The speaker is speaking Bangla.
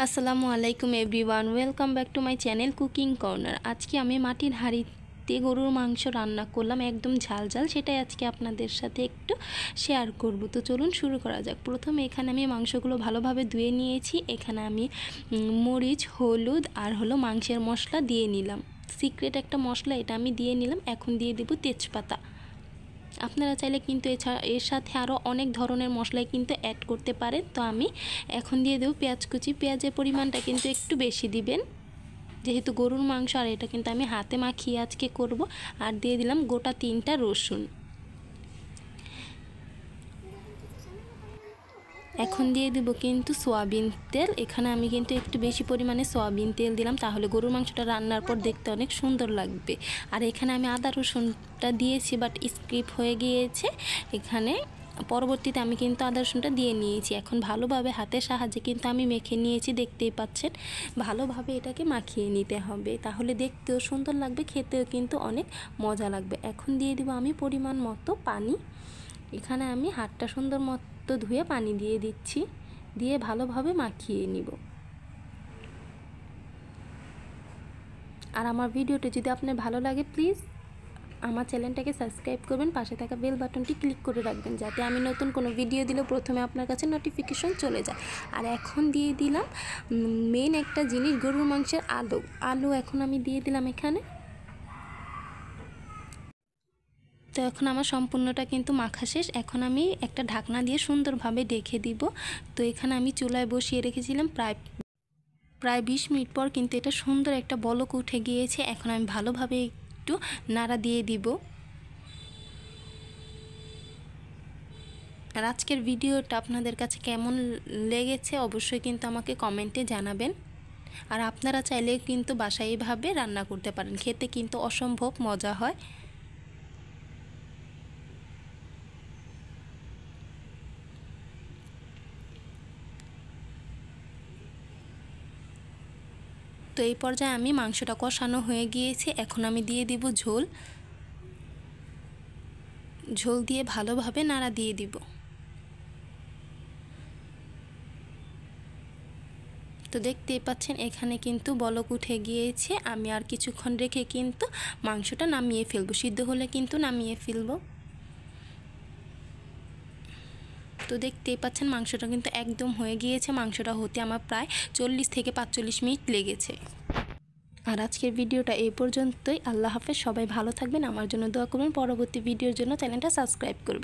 আসসালামু আলাইকুম everyone, welcome back to my channel cooking corner. আজকে আমি মাটির হাঁড়িতে গরুর মাংস রান্না করলাম, একদম ঝাল ঝাল। সেটাই আজকে আপনাদের সাথে একটু শেয়ার করব। তো চলুন শুরু করা যাক। প্রথমে এখানে আমি মাংসগুলো ভালোভাবে ধুয়ে নিয়েছি। এখানে আমি মরিচ, হলুদ আর মাংসের মশলা দিয়ে নিলাম। সিক্রেট একটা মশলা, এটা আমি দিয়ে নিলাম। এখন দিয়ে দেব তেজপাতা। আপনারা চাইলে কিন্তু এর সাথে আরও অনেক ধরনের মশলাই কিন্তু অ্যাড করতে পারেন। তো আমি এখন দিয়ে দেবো পেঁয়াজ কুচি। পেঁয়াজের পরিমাণটা কিন্তু একটু বেশি দিবেন, যেহেতু গরুর মাংস আর এটা কিন্তু আমি হাতে মাখিয়ে আজকে করব। আর দিয়ে দিলাম গোটা 3টা রসুন। এখন দিয়ে দেবো কিন্তু সয়াবিন তেল। এখানে আমি কিন্তু একটু বেশি পরিমাণে সয়াবিন তেল দিলাম, তাহলে গরুর মাংসটা রান্নার পর দেখতে অনেক সুন্দর লাগবে। আর এখানে আমি আদা রসুনটা দিয়েছি, বাট স্কিপ হয়ে গিয়েছে। এখানে পরবর্তীতে আমি কিন্তু আদা রসুনটা দিয়ে নিয়েছি। এখন ভালোভাবে হাতের সাহায্যে কিন্তু আমি মেখে নিয়েছি, দেখতেই পাচ্ছেন। ভালোভাবে এটাকে মাখিয়ে নিতে হবে, তাহলে দেখতেও সুন্দর লাগবে, খেতেও কিন্তু অনেক মজা লাগবে। এখন দিয়ে দেবো আমি পরিমাণ মতো পানি। এখানে আমি হাতটা সুন্দর মতো ধুয়ে পানি দিয়ে দিচ্ছি, দিয়ে ভালোভাবে মাখিয়ে নিব। আর আমার ভিডিওটি যদি আপনার ভালো লাগে, প্লিজ আমার চ্যানেলটাকে সাবস্ক্রাইব করবেন, পাশে থাকা বেল বাটনটি ক্লিক করে রাখবেন, যাতে আমি নতুন কোনো ভিডিও দিলে প্রথমে আপনার কাছে নোটিফিকেশন চলে যায়। আর এখন দিয়ে দিলাম মেন একটা জিনিস, গরুর মাংসের আলু এখন আমি দিয়ে দিলাম এখানে। তো এখন আমার সম্পূর্ণটা কিন্তু মাখা শেষ। এখন আমি একটা ঢাকনা দিয়ে সুন্দরভাবে ঢেকে দিব। তো এখানে আমি চুলায় বসিয়ে রেখেছিলাম প্রায় 20 মিনিট পর কিন্তু এটা সুন্দর একটা বলক উঠে গিয়েছে। এখন আমি ভালোভাবে একটু নাড়া দিয়ে দিব। আর আজকের ভিডিওটা আপনাদের কাছে কেমন লেগেছে অবশ্যই কিন্তু আমাকে কমেন্টে জানাবেন। আর আপনারা চাইলে কিন্তু বাসায় এইভাবে রান্না করতে পারেন, খেতে কিন্তু অসম্ভব মজা হয়। তো এই পর্যায়ে আমি মাংসটা কষানো হয়ে গিয়েছে। এখন আমি দিয়ে দিব ঝোল দিয়ে ভালোভাবে নাড়া দিয়ে দিব। তো দেখতেই পাচ্ছেন এখানে কিন্তু বলক উঠে গিয়েছে। আমি আর কিছুক্ষণ রেখে কিন্তু মাংসটা নামিয়ে ফেলবো, সিদ্ধ হলে কিন্তু নামিয়ে ফেলবো। তো দেখতেই পাচ্ছেন মাংসটা কিন্তু একদম হয়ে গিয়েছে। মাংসটা হতে আমার প্রায় 40 থেকে 45 মিনিট লেগেছে। আর আজকের ভিডিওটা এই পর্যন্তই। আল্লাহ হাফেজ, সবাই ভালো থাকবেন, আমার জন্য দোয়া করবেন। পরবর্তী ভিডিওর জন্য চ্যানেলটা সাবস্ক্রাইব করবেন।